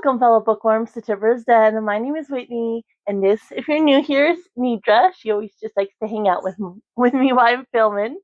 Welcome, fellow bookworms, to Tibbers Den. My name is Whitney, and this, if you're new here, is Nidra. She always just likes to hang out with me while I'm filming.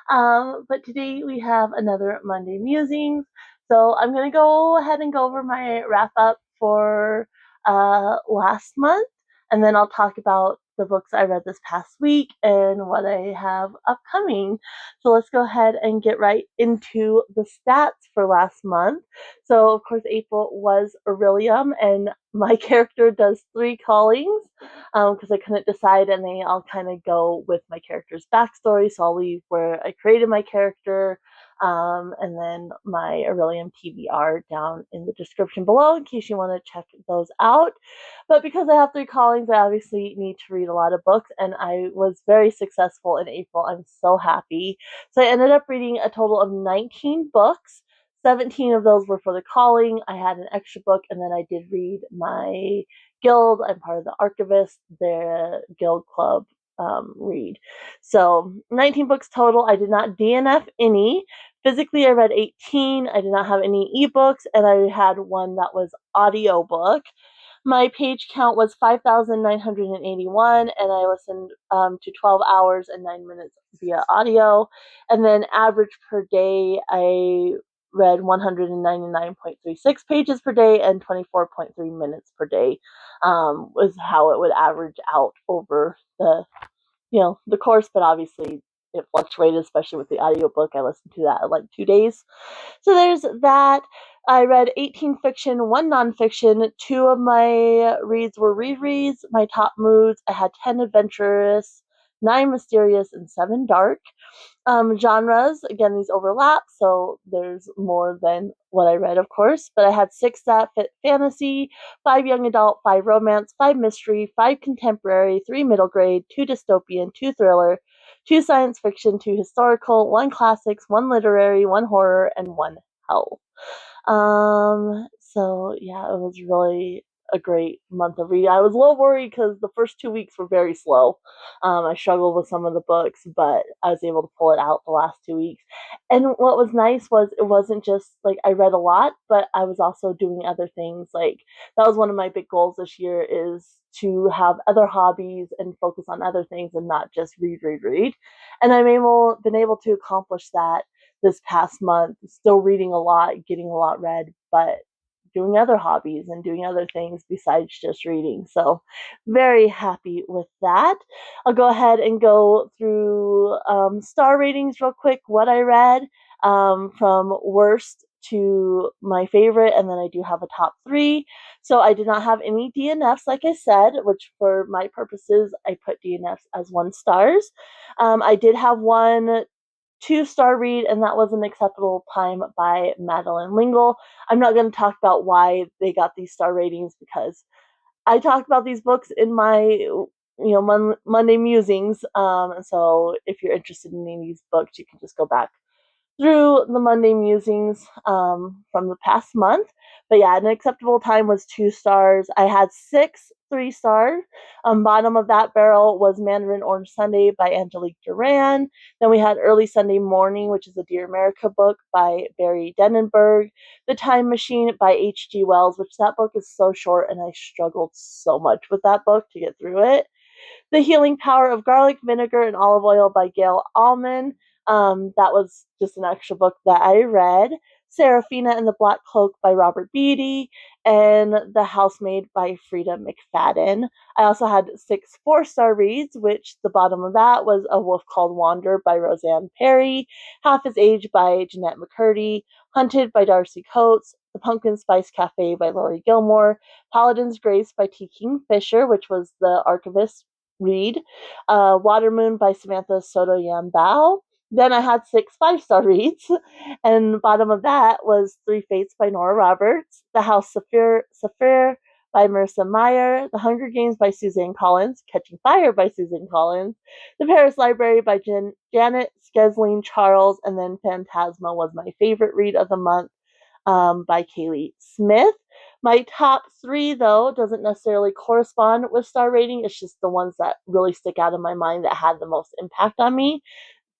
But today we have another Monday Musings. So I'm going to go ahead and go over my wrap up for last month, and then I'll talk about the books I read this past week and what I have upcoming. So let's go ahead and get right into the stats for last month. So, of course, April was Orilium, and my character does 3 callings because I couldn't decide, and they all kind of go with my character's backstory. So I'll leave where I created my character, and then my Orilium TBR down in the description below in case you want to check those out. But because I have 3 callings, I obviously need to read a lot of books, and I was very successful in April. I'm so happy. So I ended up reading a total of 19 books. 17 of those were for the calling. I had an extra book, and then I did read my guild. I'm part of the Archivist, their guild club read. So 19 books total. I did not DNF any. Physically, I read 18. I did not have any ebooks, and I had one that was audiobook. My page count was 5,981, and I listened to 12 hours and 9 minutes via audio. And then average per day, I read 199.36 pages per day and 24.3 minutes per day was how it would average out over the course, but obviously it fluctuated, especially with the audiobook. I listened to that in like 2 days. So there's that. I read 18 fiction, 1 nonfiction. 2 of my reads were rereads. My top moods, I had 10 adventurous, 9 mysterious, and 7 dark. Genres, again, these overlap, so there's more than what I read, of course, but I had 6 that fit fantasy, 5 young adult, 5 romance, 5 mystery, 5 contemporary, 3 middle grade, 2 dystopian, 2 thriller, 2 science fiction, 2 historical, 1 classics, 1 literary, 1 horror, and 1 hell. So yeah, it was really a great month of reading. I was a little worried because the first 2 weeks were very slow. I struggled with some of the books, but I was able to pull it out the last 2 weeks. And what was nice was it wasn't just like I read a lot, but I was also doing other things. Like that was one of my big goals this year, is to have other hobbies and focus on other things and not just read. And been able to accomplish that this past month, still reading a lot, getting a lot read, but doing other hobbies and doing other things besides just reading. So very happy with that. I'll go ahead and go through star ratings real quick, what I read from worst to my favorite, and then I do have a top 3. So I did not have any DNFs, like I said, which for my purposes, I put DNFs as 1 stars. I did have 1 2-star read, and that was An Acceptable Time by Madeline Lingle. I'm not going to talk about why they got these star ratings because I talked about these books in my Monday Musings. So if you're interested in any of these books, you can just go back through the Monday Musings from the past month. But yeah, An Acceptable Time was 2 stars. I had 6 3-stars. Bottom of that barrel was Mandarin Orange Sunday by Angelique Duran. Then we had Early Sunday Morning, which is a Dear America book by Barry Denenberg. The Time Machine by H.G. Wells, which that book is so short, and I struggled so much with that book to get through it. The Healing Power of Garlic, Vinegar, and Olive Oil by Gail Allman. That was just an extra book that I read. Serafina and the Black Cloak by Robert Beatty, and The Housemaid by Freida McFadden. I also had 6 4-star reads, which the bottom of that was A Wolf Called Wander by Rosanne Parry, Half His Age by Jeanette McCurdy, Hunted by Darcy Coates, The Pumpkin Spice Cafe by Laurie Gilmore, Paladin's Grace by T. Kingfisher, which was the Archivist read, Watermoon by Samantha Sotto Yambao. Then I had 6 5-star reads, and bottom of that was 3 Fates by Nora Roberts, The House Saphir by Marissa Meyer, The Hunger Games by Suzanne Collins, Catching Fire by Suzanne Collins, The Paris Library by Janet Skeslien Charles, and then Phantasma was my favorite read of the month by Kaylee Smith. My top 3, though, doesn't necessarily correspond with star rating. It's just the ones that really stick out in my mind that had the most impact on me.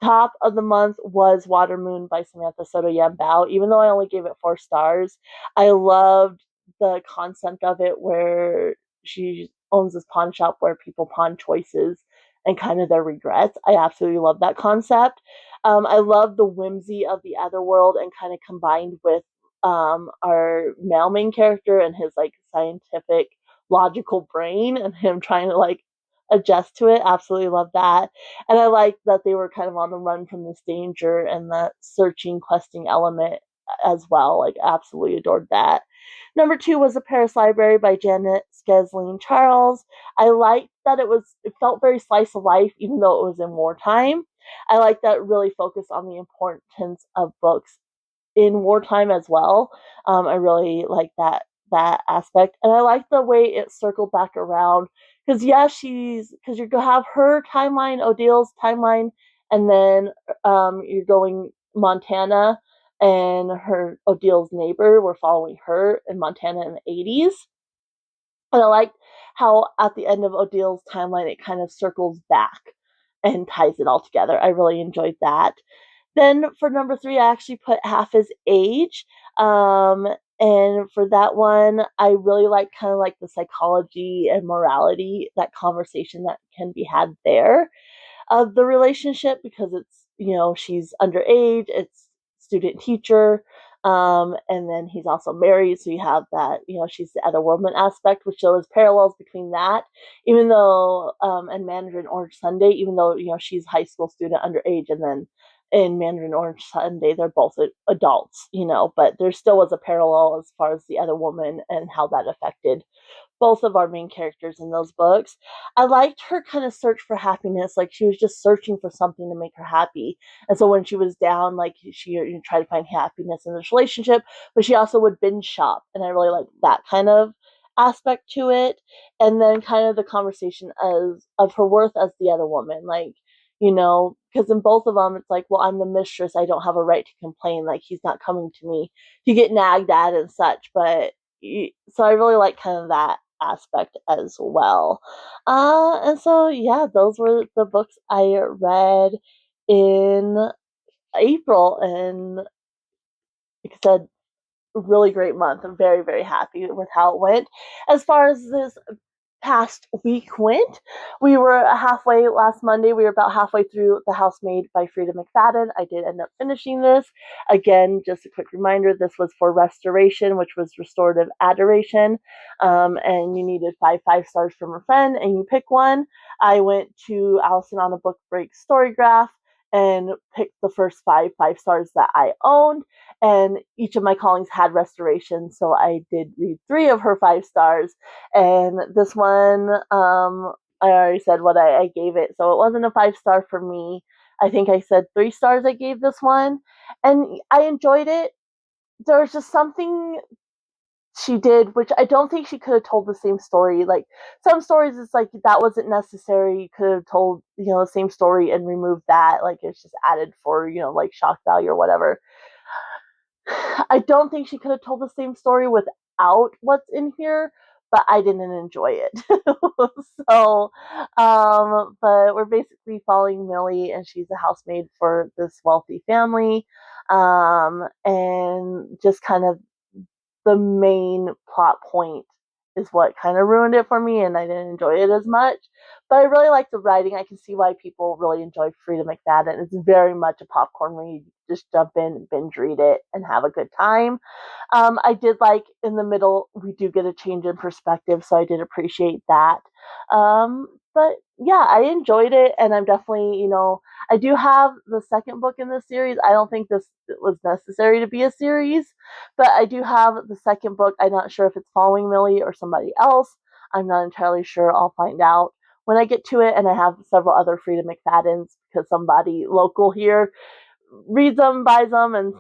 Top of the month was Watermoon by Samantha Sotto Yambao. Even though I only gave it 4 stars, I loved the concept of it where she owns this pawn shop where people pawn choices and kind of their regrets. I absolutely love that concept. I love the whimsy of the other world and kind of combined with our male main character and his like scientific logical brain and him trying to like adjust to it. Absolutely love that. And I like that they were kind of on the run from this danger and that searching, questing element as well. Like, absolutely adored that. Number two was The Paris Library by Janet Skeslien Charles. I liked that it felt very slice of life, even though it was in wartime. I like that it really focused on the importance of books in wartime as well. I really like that aspect, and I like the way it circled back around because yeah, because you have her timeline, Odile's timeline, and then you're going Montana, and her Odile's neighbor. We're following her in Montana in the 80s. And I like how at the end of Odile's timeline it kind of circles back and ties it all together. I really enjoyed that. Then for number three, I actually put Half His Age. Um, and for that one, I really like kind of like the psychology and morality, that conversation that can be had there of the relationship because it's, she's underage, it's student teacher, and then he's also married, so you have that, she's the other woman aspect, which shows parallels between that, even though, and Mandarin Orange Sunday, even though, she's a high school student underage, and then in Mandarin Orange Sunday, they're both adults, but there still was a parallel as far as the other woman and how that affected both of our main characters in those books. I liked her kind of search for happiness. Like she was just searching for something to make her happy. And so when she was down, like she tried to find happiness in this relationship, but she also would binge shop. And I really liked that kind of aspect to it. And then kind of the conversation of her worth as the other woman. Like, because in both of them, it's like, well, I'm the mistress. I don't have a right to complain. Like, he's not coming to me to get nagged at and such. But so I really like kind of that aspect as well. And so, yeah, those were the books I read in April. And like I said, really great month. I'm very, very happy with how it went. As far as this past week went, we were halfway last Monday. We were about halfway through The Housemaid by Freida McFadden. I did end up finishing this. Again, just a quick reminder, this was for restoration, which was restorative adoration. And you needed five stars from a friend, and you pick one. I went to Allison on a Book Break Storygraph and picked the first five stars that I owned. And each of my callings had restoration, so I did read 3 of her 5 stars. And this one, I already said what I gave it, so it wasn't a 5-star for me. I think I said 3 stars I gave this one, and I enjoyed it. There was just something she did, which I don't think she could have told the same story. Like some stories, it's like that wasn't necessary. You could have told, the same story and removed that. Like it's just added for, like shock value or whatever. I don't think she could have told the same story without what's in here, but I didn't enjoy it. So, but we're basically following Millie, and she's a housemaid for this wealthy family, and just kind of the main plot point is what kind of ruined it for me, and I didn't enjoy it as much. But I really like the writing. I can see why people really enjoy Freida McFadden. It's very much a popcorn read. Just jump in, binge read it, and have a good time. I did like in the middle, we do get a change in perspective, so I did appreciate that. But yeah, I enjoyed it, and I'm definitely, I do have the second book in this series. I don't think this was necessary to be a series, but I do have the second book. I'm not sure if it's following Millie or somebody else. I'm not entirely sure. I'll find out when I get to it. And I have several other Freida McFaddens because somebody local here reads them, buys them, and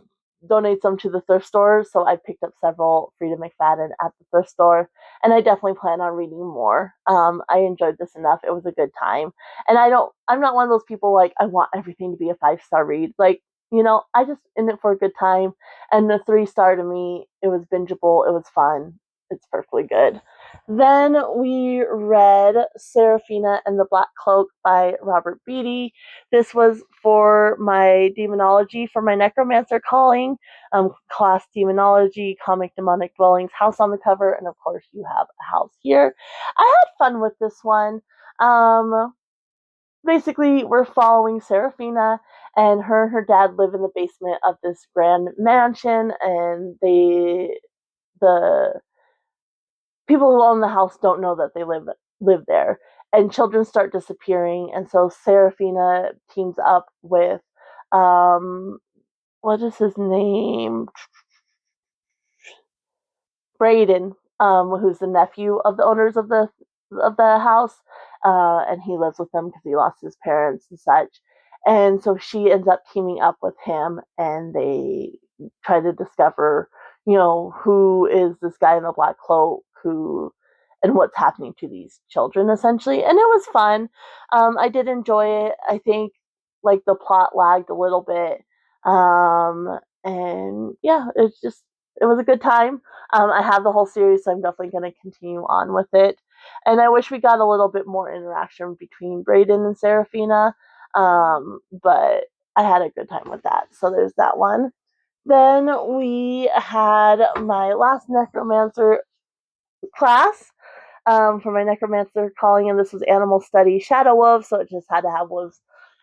donates them to the thrift store. So I picked up several Freida McFadden at the thrift store, and I definitely plan on reading more. I enjoyed this enough. It was a good time. And I'm not one of those people like, I want everything to be a 5-star read. Like, I just in it for a good time. And the 3-star to me, it was bingeable. It was fun. It's perfectly good. Then we read Serafina and the Black Cloak by Robert Beatty. This was for my demonology, for my necromancer calling, class demonology, comic demonic dwellings, house on the cover, and of course you have a house here. I had fun with this one. Basically, we're following Serafina, and her dad live in the basement of this grand mansion, and the people who own the house don't know that they live there, and children start disappearing, and so Serafina teams up with um what is his name, Braden, who's the nephew of the owners of the house, and he lives with them because he lost his parents and such. And so she ends up teaming up with him, and they try to discover, who is this guy in the black cloak, who and what's happening to these children, essentially. And it was fun. I did enjoy it. I think like the plot lagged a little bit, and yeah, it was a good time. I have the whole series, so I'm definitely going to continue on with it. And I wish we got a little bit more interaction between Braden and Serafina, but I had a good time with that. So there's that one. Then we had my last Necromancer class, for my necromancer calling, and this was animal study shadow wolves, so it just had to have wolves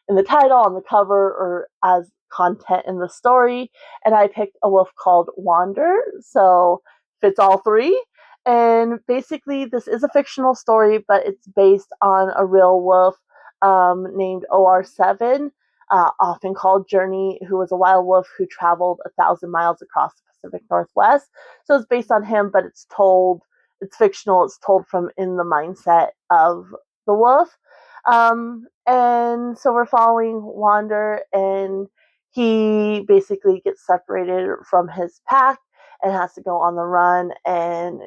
in the title, on the cover, or as content in the story. And I picked a wolf called Wander, so fits all three. And basically, this is a fictional story, but it's based on a real wolf, named OR7, often called Journey, who was a wild wolf who traveled 1,000 miles across the Pacific Northwest. So it's based on him, but it's fictional. It's told from in the mindset of the wolf. And so we're following Wander, and he basically gets separated from his pack and has to go on the run, and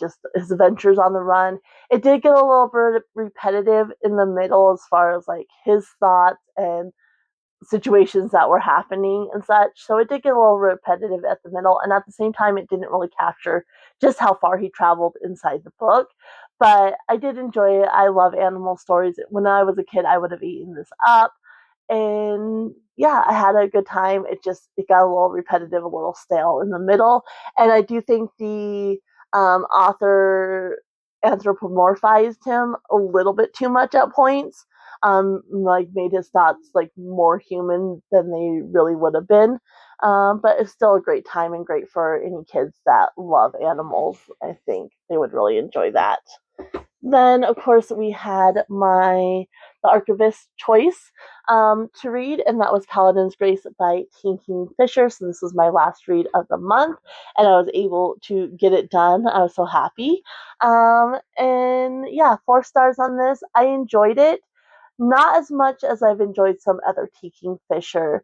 just his adventures on the run. It did get a little bit repetitive in the middle as far as like his thoughts and situations that were happening and such. So it did get a little repetitive at the middle, and at the same time, it didn't really capture just how far he traveled inside the book. But I did enjoy it. I love animal stories. When I was a kid, I would have eaten this up, and yeah, I had a good time. It got a little repetitive, a little stale in the middle, and I do think the author anthropomorphized him a little bit too much at points. Like made his thoughts like more human than they really would have been. But it's still a great time and great for any kids that love animals. I think they would really enjoy that. Then, of course, we had the Archivist's Choice, to read, and that was Paladin's Grace by Kingfisher. So this was my last read of the month, and I was able to get it done. I was so happy. And yeah, 4 stars on this. I enjoyed it. Not as much as I've enjoyed some other Kingfisher.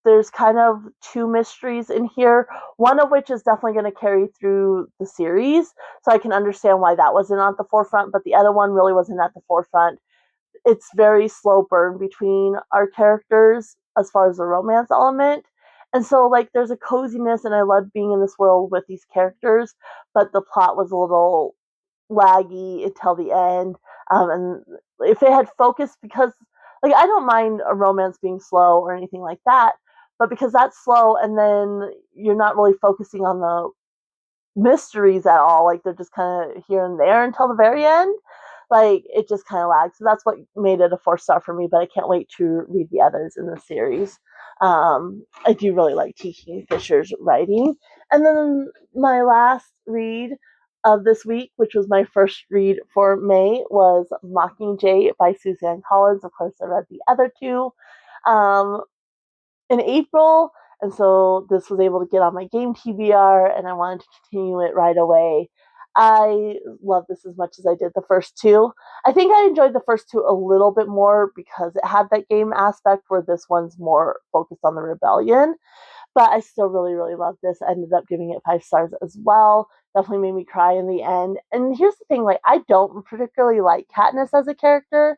There's kind of 2 mysteries in here, one of which is definitely going to carry through the series, so I can understand why that wasn't at the forefront, but the other one really wasn't at the forefront. It's very slow burn between our characters as far as the romance element. And so, like, there's a coziness, and I love being in this world with these characters, but the plot was a little laggy until the end. And if it had focused, because like I don't mind a romance being slow or anything like that, but because that's slow, and then you're not really focusing on the mysteries at all, like they're just kind of here and there until the very end. Like it just kind of lags. So that's what made it a 4 star for me. But I can't wait to read the others in the series. I do really like T. Kingfisher's writing. And then my last read of this week, which was my first read for May, was Mockingjay by Suzanne Collins. Of course, I read the other 2 in April, and so this was able to get on my game TBR, and I wanted to continue it right away. I love this as much as I did the first 2. I think I enjoyed the first 2 a little bit more because it had that game aspect, where this one's more focused on the rebellion. But I still really, really love this. I ended up giving it 5 stars as well. Definitely made me cry in the end. And here's the thing, like, I don't particularly like Katniss as a character.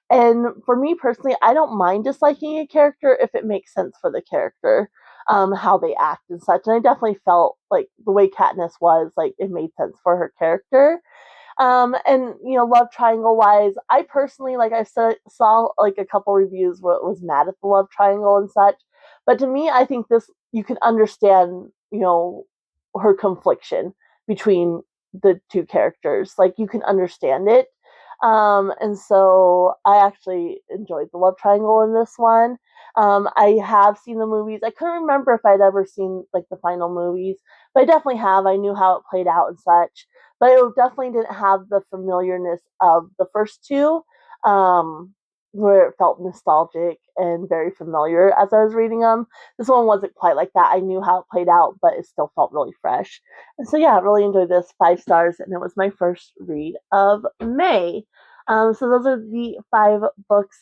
And for me personally, I don't mind disliking a character if it makes sense for the character. how they act and such. And I definitely felt like the way Katniss was, like it made sense for her character. And love triangle wise, I personally, like I saw like a couple reviews where it was mad at the love triangle and such, but to me, I think this you can understand, her confliction between the two characters. Like you can understand it. And so I actually enjoyed the love triangle in this one. I have seen the movies. I couldn't remember if I'd ever seen like the final movies, but I definitely have. I knew how it played out and such, but it definitely didn't have the familiarness of the first two, where it felt nostalgic and very familiar as I was reading them. This one wasn't quite like that. I knew how it played out, but it still felt really fresh. And so, yeah, I really enjoyed this. 5 stars, and it was my first read of May. So those are the 5 books,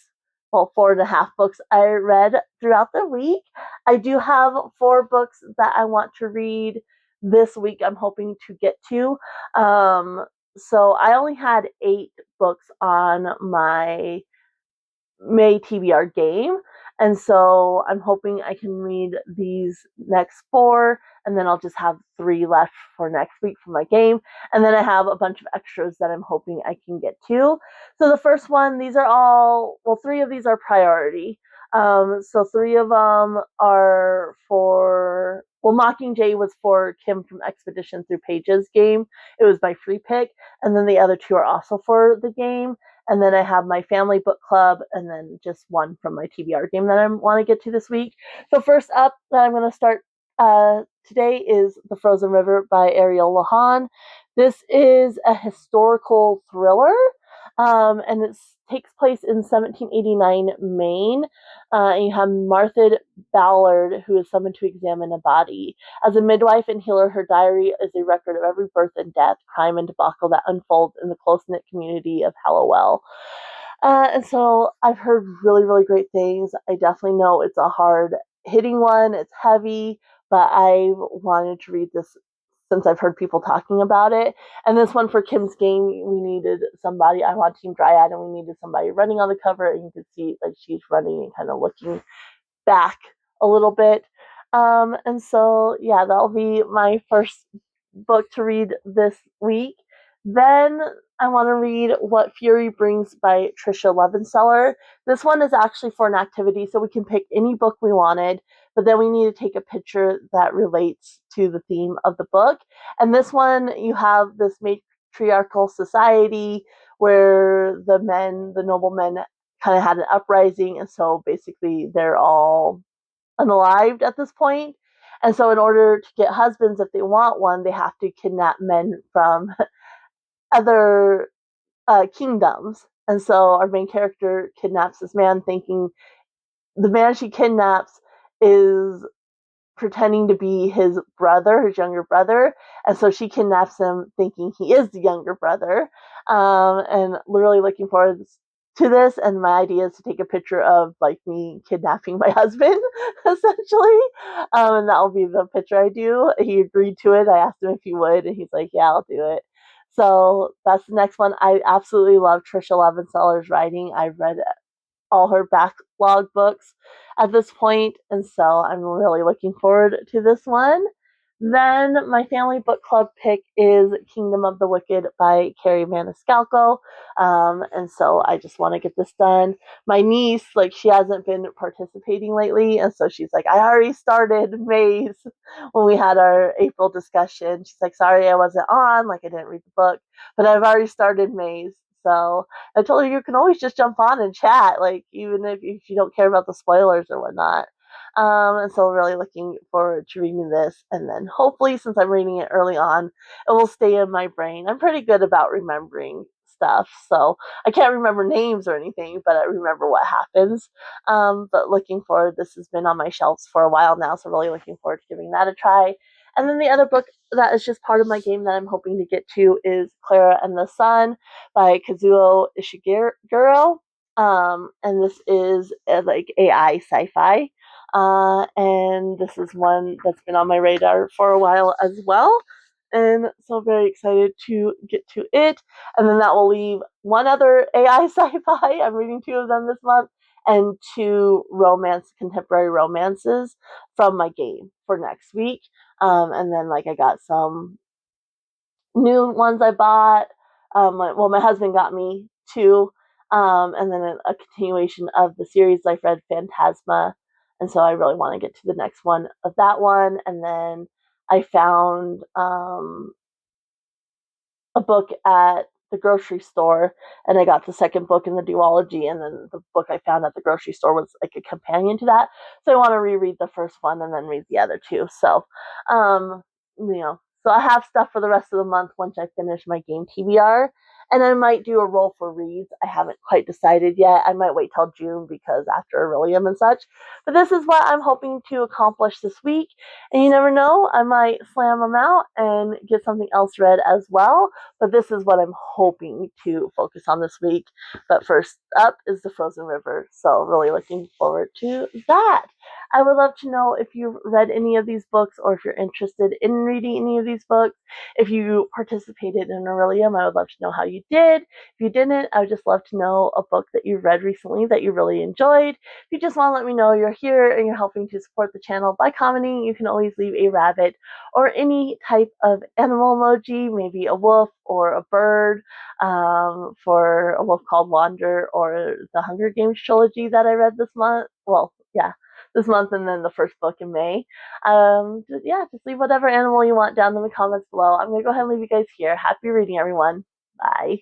well, 4.5 books I read throughout the week. I do have 4 books that I want to read this week. I'm hoping to get to. So I only had 8 books on my May TBR game. And so I'm hoping I can read these next 4, and then I'll just have 3 left for next week for my game. And then I have a bunch of extras that I'm hoping I can get to. So the first one, these are all, well, 3 of these are priority. So 3 of them are for, well, Mockingjay was for Kim from Expedition Through Pages game. It was my free pick. And then the other 2 are also for the game. And then I have my family book club, and then just 1 from my TBR game that I want to get to this week. So first up that I'm going to start today is The Frozen River by Ariel Lawhon. This is a historical thriller, and it takes place in 1789 Maine. And you have Martha Ballard, who is summoned to examine a body. As a midwife and healer, her diary is a record of every birth and death, crime and debacle that unfolds in the close-knit community of Hallowell. And so I've heard really, really great things. I definitely know it's a hard-hitting one. It's heavy, but I wanted to read this since I've heard people talking about it. And this one for Kim's game, we needed somebody. I want Team Dryad, and we needed somebody running on the cover, and you could see like she's running and kind of looking back a little bit. And so, yeah, that'll be my first book to read this week. Then I want to read What Fury Brings by Tricia Levenseller. This one is actually for an activity, so we can pick any book we wanted, but then we need to take a picture that relates to the theme of the book. And this one, you have this matriarchal society where the noblemen, kind of had an uprising, and so basically they're all unalived at this point. And so in order to get husbands, if they want one, they have to kidnap men from other kingdoms. And so our main character kidnaps this man, thinking the man she kidnaps is pretending to be his brother, his younger brother. And so she kidnaps him thinking he is the younger brother. And literally looking forward to this. And my idea is to take a picture of like me kidnapping my husband, essentially. And that will be the picture I do. He agreed to it. I asked him if he would, and he's like, yeah, I'll do it. So that's the next one. I absolutely love Tricia Levenseller's writing. I've read all her backlog books at this point, and so I'm really looking forward to this one. Then my family book club pick is Kingdom of the Wicked by Kerri Maniscalco. And so I just want to get this done. My niece, like, she hasn't been participating lately, and so she's like, I already started Maze when we had our April discussion. She's like, sorry I wasn't on, like I didn't read the book, but I've already started Maze. So I told her you can always just jump on and chat, like even if you don't care about the spoilers or whatnot. And so really looking forward to reading this, and then hopefully, since I'm reading it early on, it will stay in my brain. I'm pretty good about remembering stuff, so I can't remember names or anything, but I remember what happens. But looking forward, this has been on my shelves for a while now, so really looking forward to giving that a try. And then the other book that is just part of my game that I'm hoping to get to is Klara and the Sun by Kazuo Ishiguro. And this is like AI sci-fi. And this is one that's been on my radar for a while as well. And so very excited to get to it. And then that will leave one other AI sci-fi. I'm reading 2 of them this month. and 2 contemporary romances from my game for next week. And then like I got some new ones I bought. My husband got me 2, and then a continuation of the series I've read, Phantasma, and so I really want to get to the next one of that one. And then I found a book at the grocery store, and I got the second book in the duology, and then the book I found at the grocery store was like a companion to that. So I want to reread the first one and then read the other 2. So, so I have stuff for the rest of the month once I finish my game TBR. And I might do a roll for reads. I haven't quite decided yet. I might wait till June because after Orilium and such. But this is what I'm hoping to accomplish this week. And you never know, I might slam them out and get something else read as well. But this is what I'm hoping to focus on this week. But first up is the Frozen River. So really looking forward to that. I would love to know if you've read any of these books or if you're interested in reading any of these books. If you participated in Orilium, I would love to know how you did. If you didn't, I would just love to know a book that you read recently that you really enjoyed. If you just want to let me know you're here and you're helping to support the channel by commenting, you can always leave a rabbit or any type of animal emoji, maybe a wolf or a bird, for A Wolf Called Wander or the Hunger Games trilogy that I read this month. Well, yeah, this month, and then the first book in May. Just leave whatever animal you want down in the comments below. I'm going to go ahead and leave you guys here. Happy reading, everyone. Bye.